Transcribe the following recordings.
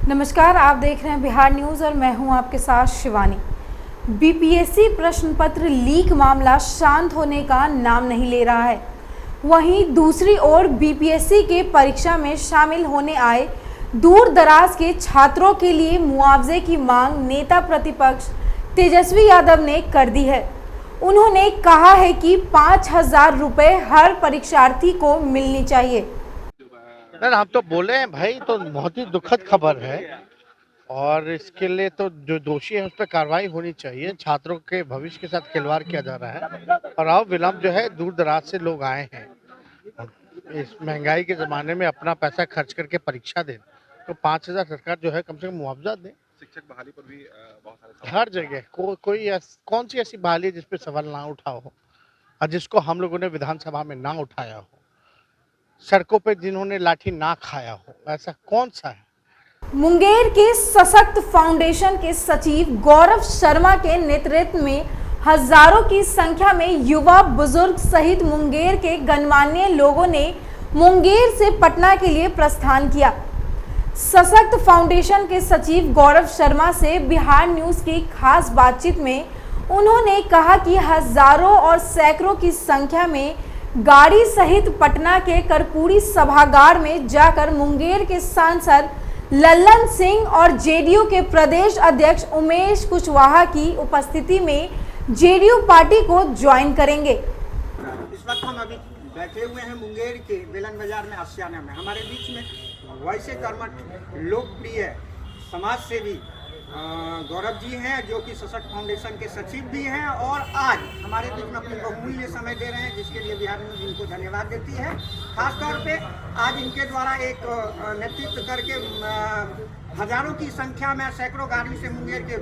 नमस्कार, आप देख रहे हैं बिहार न्यूज़ और मैं हूं आपके साथ शिवानी। बीपीएससी प्रश्न पत्र लीक मामला शांत होने का नाम नहीं ले रहा है। वहीं दूसरी ओर बीपीएससी के परीक्षा में शामिल होने आए दूर दराज के छात्रों के लिए मुआवजे की मांग नेता प्रतिपक्ष तेजस्वी यादव ने कर दी है। उन्होंने कहा है कि 5,000 रुपये हर परीक्षार्थी को मिलनी चाहिए। सर, हम तो बोले हैं भाई, तो बहुत ही दुखद खबर है और इसके लिए तो जो दोषी है उस पर कार्रवाई होनी चाहिए। छात्रों के भविष्य के साथ खिलवाड़ किया जा रहा है और आओ विलम्ब जो है, दूर दराज से लोग आए हैं इस महंगाई के ज़माने में अपना पैसा खर्च करके परीक्षा दें, तो 5,000 सरकार जो है कम से कम मुआवजा दे। शिक्षक बहाली पर भी बहुत सारे हर जगह कौन सी ऐसी बहाली है जिसपे सवाल ना उठा हो और जिसको हम लोगों ने विधानसभा में ना उठाया हो, सड़कों पे जिन्होंने लाठी ना खाया हो, ऐसा कौन सा है। मुंगेर के सशक्त फाउंडेशन के सचिव गौरव शर्मा के नेतृत्व में हजारों की संख्या में युवा बुजुर्ग सहित मुंगेर के गणमान्य लोगों ने मुंगेर से पटना के लिए प्रस्थान किया। सशक्त फाउंडेशन के सचिव गौरव शर्मा से बिहार न्यूज़ की खास बातचीत में उन्होंने कहा कि हजारों और सैकड़ों की संख्या में गाड़ी सहित पटना के कर्पूरी सभागार में जाकर मुंगेर के सांसद लल्लन सिंह और जेडीयू के प्रदेश अध्यक्ष उमेश कुशवाहा की उपस्थिति में जेडीयू पार्टी को ज्वाइन करेंगे। इस वक्त हम अभी बैठे हुए हैं मुंगेर के बेलन बाजार में आशियाना में। हमारे बीच में वैसे कर्मठ लोकप्रिय समाज सेवी गौरव जी हैं, जो कि सशक्त फाउंडेशन के सचिव भी हैं और आज हमारे बीच में अपनी बहुमूल्य समय दे रहे हैं, जिसके लिए बिहार न्यूज़ इनको धन्यवाद देती है। खासतौर पे आज इनके द्वारा एक नेतृत्व करके हजारों की संख्या में सैकड़ों गाड़ी से मुंगेर के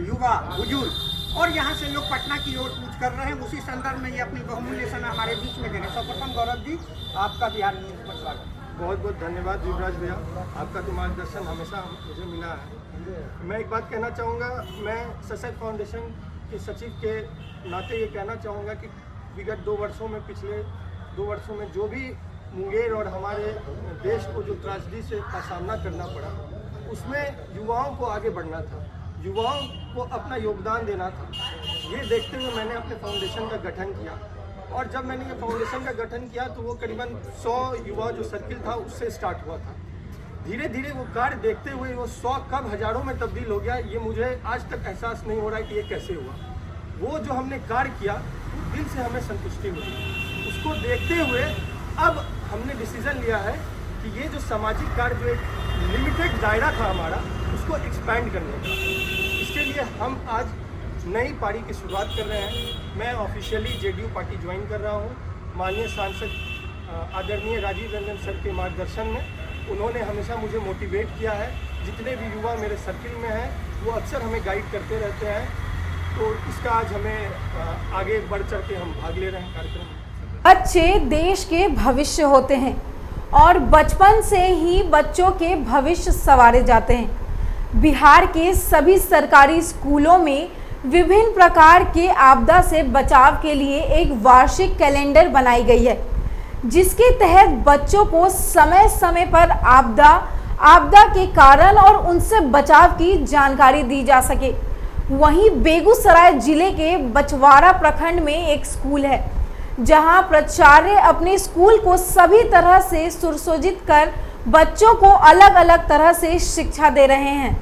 युवा बुजुर्ग और यहाँ से लोग पटना की ओर कूच कर रहे हैं। उसी संदर्भ में ये अपनी बहुमूल्य समय हमारे बीच में दे रहे हैं। सर्वप्रथम गौरव जी, आपका बिहार न्यूज़ पर स्वागत। बहुत बहुत धन्यवाद युवराज भैया, आपका तो मार्गदर्शन हमेशा मुझे मिला है। मैं एक बात कहना चाहूँगा, मैं सशक्त फाउंडेशन के सचिव के नाते ये कहना चाहूँगा कि विगत 2 वर्षों में, पिछले 2 वर्षों में जो भी मुंगेर और हमारे देश को जो त्रासदी से का सामना करना पड़ा, उसमें युवाओं को आगे बढ़ना था, युवाओं को अपना योगदान देना था। ये देखते हुए मैंने अपने फाउंडेशन का गठन किया और जब मैंने ये फाउंडेशन का गठन किया तो वो करीबन 100 युवा जो सर्किल था उससे स्टार्ट हुआ था। धीरे धीरे वो कार्य देखते हुए वो 100 कब हजारों में तब्दील हो गया, ये मुझे आज तक एहसास नहीं हो रहा है कि ये कैसे हुआ। वो जो हमने कार्य किया दिल से हमें संतुष्टि मिली। उसको देखते हुए अब हमने डिसीजन लिया है कि ये जो सामाजिक कार्य, जो एक लिमिटेड दायरा था हमारा, उसको एक्सपैंड करने का। इसके लिए हम आज नई पारी की शुरुआत कर रहे हैं। मैं ऑफिशियली जेडीयू पार्टी ज्वाइन कर रहा हूँ। माननीय सांसद आदरणीय राजीव रंजन सर के मार्गदर्शन में उन्होंने हमेशा मुझे मोटिवेट किया है। जितने भी युवा मेरे सर्किल में हैं वो अक्सर हमें गाइड करते रहते हैं, तो इसका आज हमें आगे बढ़ चढ़ के हम भाग ले रहे हैं कार्यक्रम में। बच्चे देश के भविष्य होते हैं और बचपन से ही बच्चों के भविष्य संवारे जाते हैं। बिहार के सभी सरकारी स्कूलों में विभिन्न प्रकार के आपदा से बचाव के लिए एक वार्षिक कैलेंडर बनाई गई है, जिसके तहत बच्चों को समय समय पर आपदा के कारण और उनसे बचाव की जानकारी दी जा सके। वहीं बेगूसराय जिले के बछवाड़ा प्रखंड में एक स्कूल है, जहां प्राचार्य अपने स्कूल को सभी तरह से सुसज्जित कर बच्चों को अलग अलग तरह से शिक्षा दे रहे हैं।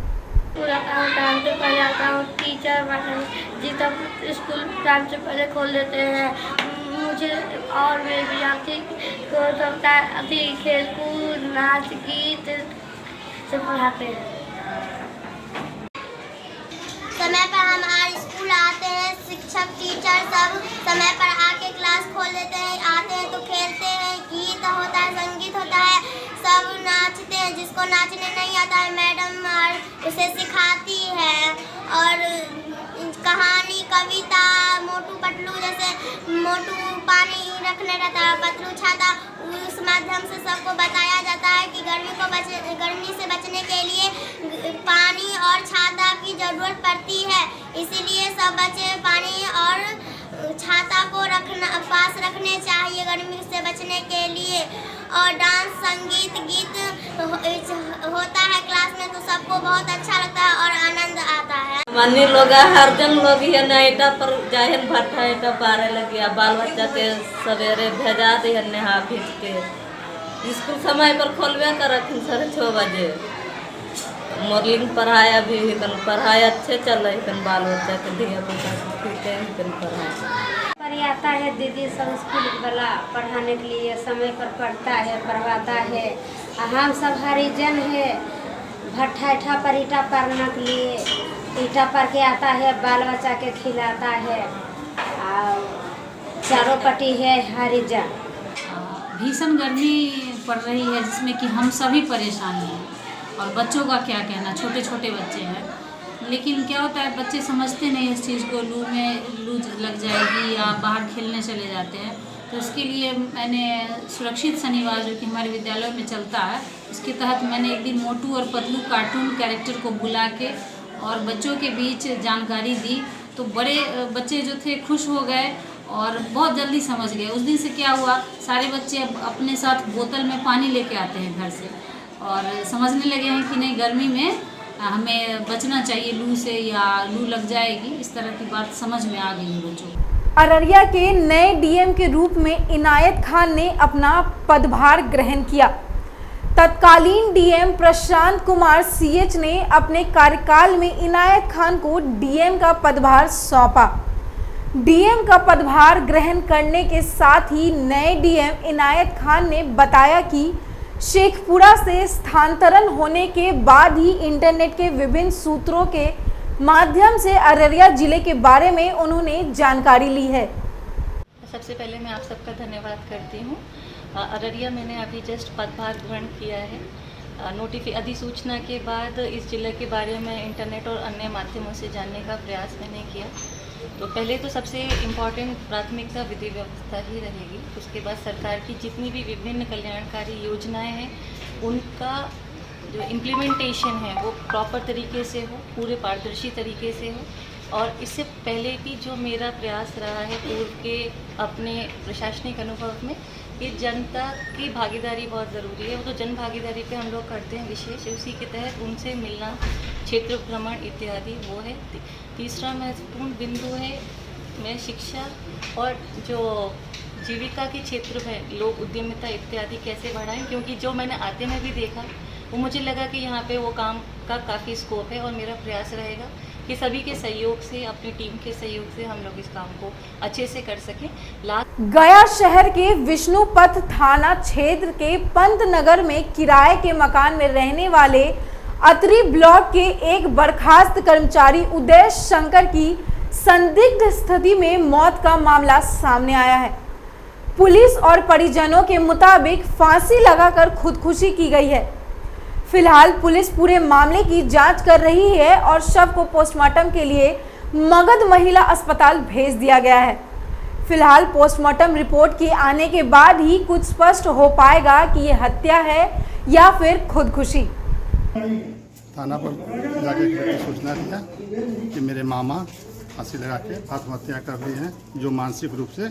टाइम से पहले आता हूँ, टीचर जी तब स्कूल टाइम से पहले खोल देते हैं। मुझे और मेरे विद्यार्थी को सबका अभी खेल कूद नाच गीत से पढ़ाते हैं। समय पर हमारे स्कूल आते हैं, शिक्षक टीचर सब समय पर आके क्लास खोल देते हैं। आते हैं तो खेलते हैं, गीत होता है, संगीत होता है, सब नाचते हैं। जिसको नाचने नहीं आता है मैडम उसे सिखाती है। और कहानी, कविता, मोटू पतलू, जैसे मोटू पानी रखने रहता है, पतलू छाता, उस माध्यम से सबको बताया जाता है कि गर्मी से बचने के लिए पानी और छाता की ज़रूरत पड़ती है। इसीलिए सब बच्चे पानी और छाता को पास रखने चाहिए। गर्मी से बचने के लिए। और डांस, संगीत, गीत होता है क्लास में तो सबको बहुत अच्छा लगता है और आनंद आता है। मानी लोग हर जन लोग है ना एटा पर जाहन भट्टा एटा पारे लगिया बाल बच्चा के सवेरे भेजा दे नहा भीज के स्कूल समय पर खोलबे करत 6:30 बजे। मॉर्निंग पढ़ाया भी पढ़ाई अच्छे चल रही बाल बच्चा के दिया पर आता है दीदी सब स्कूल वाला पढ़ाने के लिए समय पर पढ़ता है, पढ़वाता है। हम सब हरिजन है, भट्ठा ईटा पर ईटा पढ़ने के लिए ईटा पर के आता है, बाल बच्चा के खिलाता है। और चारों पट्टी है हरिजन। भीषण गर्मी पड़ रही है जिसमें कि हम सभी परेशान हैं और बच्चों का क्या कहना, छोटे छोटे बच्चे हैं। लेकिन क्या होता है बच्चे समझते नहीं इस चीज़ को, लू लग जाएगी या बाहर खेलने चले जाते हैं। तो इसके लिए मैंने सुरक्षित शनिवार जो कि हमारे विद्यालय में चलता है उसके तहत मैंने एक दिन मोटू और पतलू कार्टून कैरेक्टर को बुला के और बच्चों के बीच जानकारी दी। तो बड़े बच्चे जो थे खुश हो गए और बहुत जल्दी समझ गए। उस दिन से क्या हुआ, सारे बच्चे अपने साथ बोतल में पानी लेके आते हैं घर से और समझने लगे हैं कि नहीं गर्मी में हमें बचना चाहिए लू से या लू लग जाएगी। इस तरह की बात समझ में आ गई है बच्चों को। अररिया के नए डीएम के रूप में इनायत खान ने अपना पदभार ग्रहण किया। तत्कालीन डीएम प्रशांत कुमार सीएच ने अपने कार्यकाल में इनायत खान को डीएम का पदभार सौंपा। डीएम का पदभार ग्रहण करने के साथ ही नए डीएम इनायत खान ने बताया कि शेखपुरा से स्थानांतरण होने के बाद ही इंटरनेट के विभिन्न सूत्रों के माध्यम से अररिया जिले के बारे में उन्होंने जानकारी ली है। सबसे पहले मैं आप सबका धन्यवाद करती हूँ। अररिया मैंने अभी जस्ट पदभार ग्रहण किया है। अधिसूचना के बाद इस जिले के बारे में इंटरनेट और अन्य माध्यमों से जानने का प्रयास मैंने किया। तो पहले तो सबसे इम्पॉर्टेंट प्राथमिकता विधि व्यवस्था ही रहेगी। उसके बाद सरकार की जितनी भी विभिन्न कल्याणकारी योजनाएं हैं उनका जो इम्प्लीमेंटेशन है वो प्रॉपर तरीके से हो, पूरे पारदर्शी तरीके से हो। और इससे पहले भी जो मेरा प्रयास रहा है पूर्व के अपने प्रशासनिक अनुभव में कि जनता की भागीदारी बहुत ज़रूरी है। वो तो जन भागीदारी पे हम लोग करते हैं विशेष, उसी के तहत उनसे मिलना, क्षेत्र भ्रमण इत्यादि वो है। तीसरा महत्वपूर्ण बिंदु है मैं शिक्षा और जो जीविका के क्षेत्र में लोग उद्यमिता इत्यादि कैसे बढ़ाएं, क्योंकि जो मैंने आते में भी देखा वो मुझे लगा कि यहाँ पे वो काम का काफ़ी स्कोप है। और मेरा प्रयास रहेगा कि सभी के सहयोग से, अपनी टीम के सहयोग से हम लोग इस काम को अच्छे से कर सकें। गया शहर के विष्णुपथ थाना क्षेत्र के पंत नगर में किराए के मकान में रहने वाले अतरी ब्लॉक के एक बर्खास्त कर्मचारी उदय शंकर की संदिग्ध स्थिति में मौत का मामला सामने आया है। पुलिस और परिजनों के मुताबिक फांसी लगाकर खुदकुशी की गई है। फिलहाल पुलिस पूरे मामले की जांच कर रही है और शव को पोस्टमार्टम के लिए मगध महिला अस्पताल भेज दिया गया है। फिलहाल पोस्टमार्टम रिपोर्ट के आने के बाद ही कुछ स्पष्ट हो पाएगा कि ये हत्या है या फिर खुदकुशी। थाना पर जाकर सूचना दिया कि मेरे मामा फांसी लगा के आत्महत्या कर ली हैं, जो मानसिक रूप से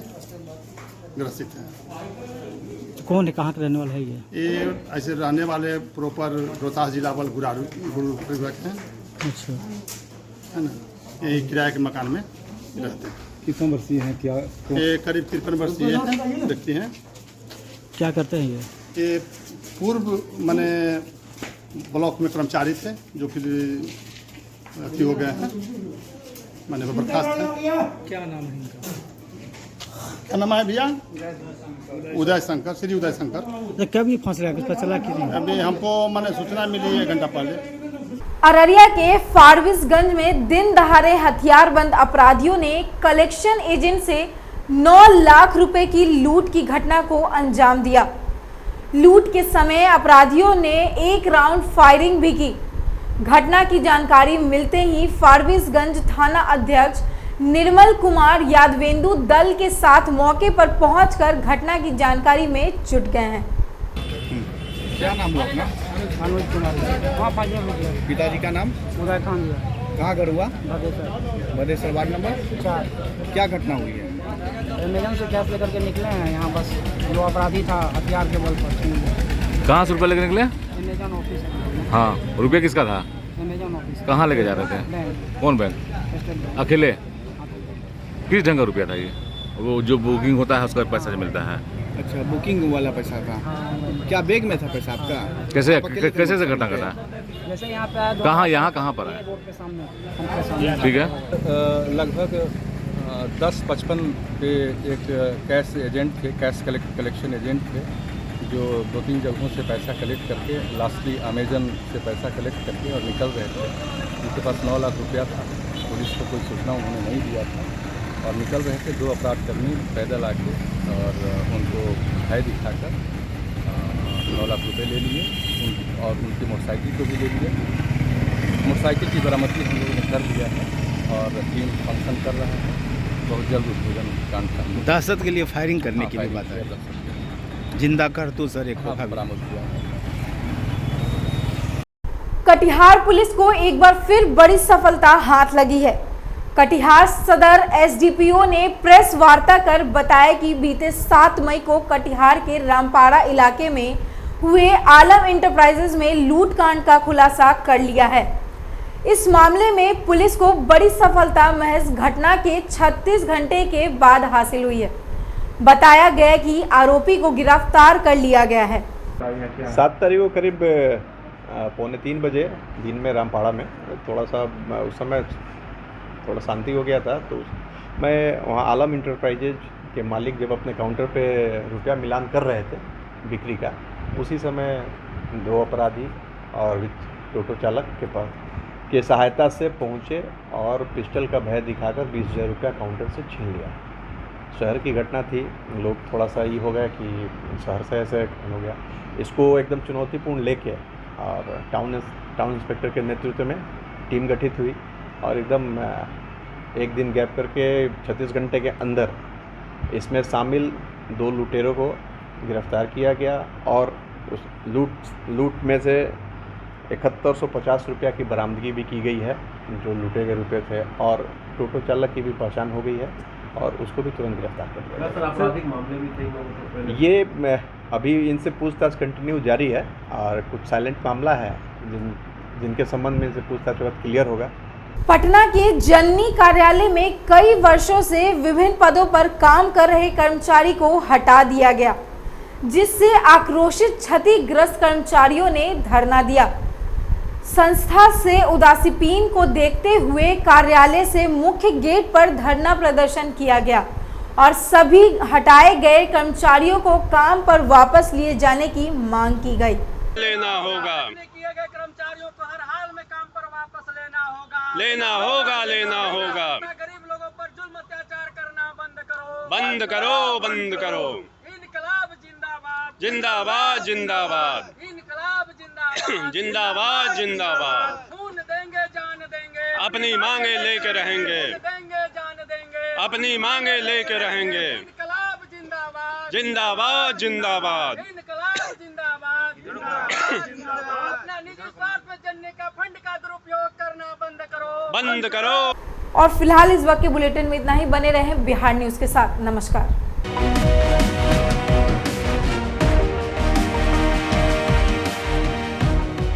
ग्रसित है। कौन है, कहाँ के रहने वाला है ये ऐसे रहने वाले प्रॉपर रोहतास जिला वाले गुरु हैं। अच्छा, है ना, ये किराए के मकान में रहते हैं। कितने वर्षीय हैं, क्या ये करीब 53 वर्षीय व्यक्ति हैं। क्या करते हैं ये पूर्व मैंने ब्लॉक में कर्मचारी थे जो फिर अति हो गए हैं, मैंने बर्खास्त है। क्या नाम है इनका? क्या नाम है भैया? उदय शंकर, श्री उदय शंकर। कब ये फांसी लगा, कुछ पता चला कि नहीं? अभी हमको मैंने सूचना मिली 1 घंटा पहले। अररिया के फारबिसगंज में दिन दहाड़े हथियारबंद अपराधियों ने कलेक्शन एजेंट से 9 लाख रुपए की लूट की घटना को अंजाम दिया। लूट के समय अपराधियों ने 1 राउंड फायरिंग भी की। घटना की जानकारी मिलते ही फारबिसगंज थाना अध्यक्ष निर्मल कुमार यादवेंदु दल के साथ मौके पर पहुंचकर घटना की जानकारी में जुट गए हैं। क्या नाम हुआ अपना? मनोज कुमार। पिताजी का नाम? उदय खान। कहाँ घर हुआ? Badesar ward number 4। क्या घटना हुई है? अमेजन से कैश लेकर के निकले हैं यहाँ, बस जो अपराधी था हथियार के बल पर। कहाँ से रुपये लेकर निकले? अमेजन ऑफिस है। हाँ, रुपये किसका था? Amazon office. कहाँ लेके जा रहे थे? बैंक। कौन बैंक? अकेले? किस ढंग का रुपया था ये? वो जो बुकिंग होता है उसका पैसा जो मिलता है। अच्छा, बुकिंग वाला पैसा था। क्या बैग में था पैसा आपका? कैसे कैसे से घटना घटा? जैसे यहाँ पे कहाँ, यहाँ कहाँ पर है? रोड के सामने। ठीक है। लगभग 10:55 पे एक कैश एजेंट थे, कैश कलेक्शन एजेंट थे, जो 2-3 जगहों से पैसा कलेक्ट करके लास्टली अमेजन से पैसा कलेक्ट करके और निकल रहे थे। उनके पास 9 लाख रुपया था। पुलिस को कोई सूचना उन्होंने नहीं दिया था और निकल रहे थे। 2 अपराधकर्मी पैदल आके और उनको भय दिखाकर 9 लाख रुपये ले लिए और उनकी मोटरसाइकिल को भी ले लिए। मोटरसाइकिल की बरामदगी हम लोगों ने कर दिया है और टीम फंक्शन कर रहा है। बहुत जल्द उद्भोजन कांड का दहशत के लिए फायरिंग करने की भी बात है। जिंदा कर तो सर एक बरामद हुआ है। कटिहार पुलिस को एक बार फिर बड़ी सफलता हाथ लगी है। कटिहार सदर एसडीपीओ ने प्रेस वार्ता कर बताया कि बीते 7 मई को कटिहार के रामपाड़ा इलाके में हुए आलम इंटरप्राइजेज में लूटकांड का खुलासा कर लिया है। इस मामले में पुलिस को बड़ी सफलता महज घटना के 36 घंटे के बाद हासिल हुई है। बताया गया कि आरोपी को गिरफ्तार कर लिया गया है। 7 तारीख को करीब 2:45 बजे दिन में रामपाड़ा में थोड़ा सा उस समय थोड़ा शांति हो गया था, तो मैं वहाँ आलम इंटरप्राइजेज के मालिक जब अपने काउंटर पे रुपया मिलान कर रहे थे बिक्री का, उसी समय 2 अपराधी और टोटो चालक के पास के सहायता से पहुँचे और पिस्टल का भय दिखाकर 20,000 रुपया काउंटर से छीन लिया। शहर की घटना थी, लोग थोड़ा सा ये हो गया कि शहर से ऐसे हो गया। इसको एकदम चुनौतीपूर्ण लेके और टाउन इंस्पेक्टर के नेतृत्व में टीम गठित हुई और एकदम एक दिन गैप करके 36 घंटे के अंदर इसमें शामिल 2 लुटेरों को गिरफ्तार किया गया और उस लूट में से 7150 रुपया की बरामदगी भी की गई है, जो लूटे गए रुपये थे, और टोटो चालक की भी पहचान हो गई है और उसको भी तुरंत गिरफ्तार कर लिया। सर, आपराधिक मामले भी थे ये अभी इनसे पूछताछ कंटिन्यू जारी है और कुछ साइलेंट मामला है जिनके संबंध में इनसे पूछताछ वक्त क्लियर होगा। पटना के जननी कार्यालय में कई वर्षों से विभिन्न पदों पर काम कर रहे कर्मचारी को हटा दिया गया, जिससे आक्रोशित क्षतिग्रस्त कर्मचारियों ने धरना दिया। संस्था से उदासीपीन को देखते हुए कार्यालय से मुख्य गेट पर धरना प्रदर्शन किया गया और सभी हटाए गए कर्मचारियों को काम पर वापस लिए जाने की मांग की गई। लेना होगा, किए गए कर्मचारियों को हर हाल में काम पर वापस लेना होगा, लेना होगा, लेना होगा। गरीब लोगों पर जुल्म अत्याचार करना बंद करो, बंद करो, बंद करो। इनकलाब जिंदाबाद, जिंदाबाद, जिंदाबाद, इनकलाब जिंदाबाद, जिंदाबाद, जिंदाबाद। खून देंगे, जान देंगे, अपनी मांगे लेके रहेंगे, देंगे, जान देंगे, अपनी मांगे लेके रहेंगे। इनकलाब जिंदाबाद, जिंदाबाद, जिंदाबाद, इनकलाब जिंदाबाद, जिंदाबाद। अपना निजी स्वार्थ में जनने का फंड का दुरुपयोग करना बंद करो, बंद करो। और फिलहाल इस वक्त के बुलेटिन में इतना ही। बने रहें बिहार न्यूज के साथ। नमस्कार।